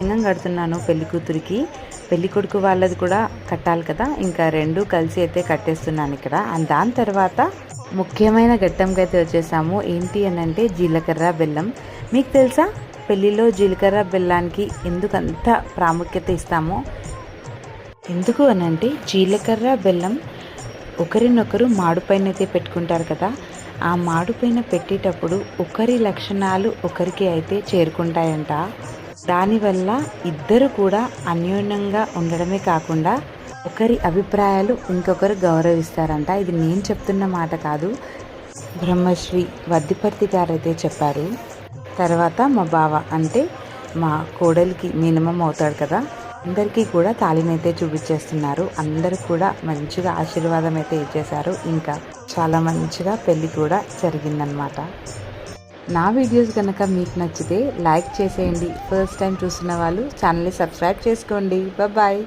లింగం కడుతున్నాను పెళ్లి కూతురికి. పెళ్లి కొడుకు వాళ్ళది కూడా కట్టాలి కదా, ఇంకా రెండు కలిసి అయితే కట్టేస్తున్నాను ఇక్కడ. అండ్ దాని తర్వాత ముఖ్యమైన ఘట్టంకి అయితే వచ్చేసాము. ఏంటి అని అంటే జీలకర్ర బెల్లం. మీకు తెలుసా పెళ్ళిలో జీలకర్ర బెల్లానికి ఎందుకంత ప్రాముఖ్యత ఇస్తామో? ఎందుకు అని అంటే జీలకర్ర బెల్లం ఒకరినొకరు మాడుపైన అయితే పెట్టుకుంటారు కదా, ఆ మాడుపైన పెట్టేటప్పుడు ఒకరి లక్షణాలు ఒకరికి అయితే చేరుకుంటాయంట. దానివల్ల ఇద్దరు కూడా అన్యోన్యంగా ఉండడమే కాకుండా ఒకరి అభిప్రాయాలు ఇంకొకరు గౌరవిస్తారంట. ఇది నేను చెప్తున్న మాట కాదు, బ్రహ్మశ్రీ వద్దిపర్తి గారు అయితే చెప్పారు. తర్వాత మా బావ అంటే మా కోడలికి మినిమం అవుతాడు కదా, అందరికీ కూడా తాళినైతే చూపించేస్తున్నారు. అందరూ కూడా మంచిగా ఆశీర్వాదం అయితే ఇచ్చేశారు. ఇంకా చాలా మంచిగా పెళ్ళి కూడా జరిగిందనమాట. నా వీడియోస్ కనుక మీకు నచ్చితే లైక్ చేసేయండి. ఫస్ట్ టైం చూస్తున్న వాళ్ళు ఛానల్ని సబ్స్క్రైబ్ చేసుకోండి. బాయ్.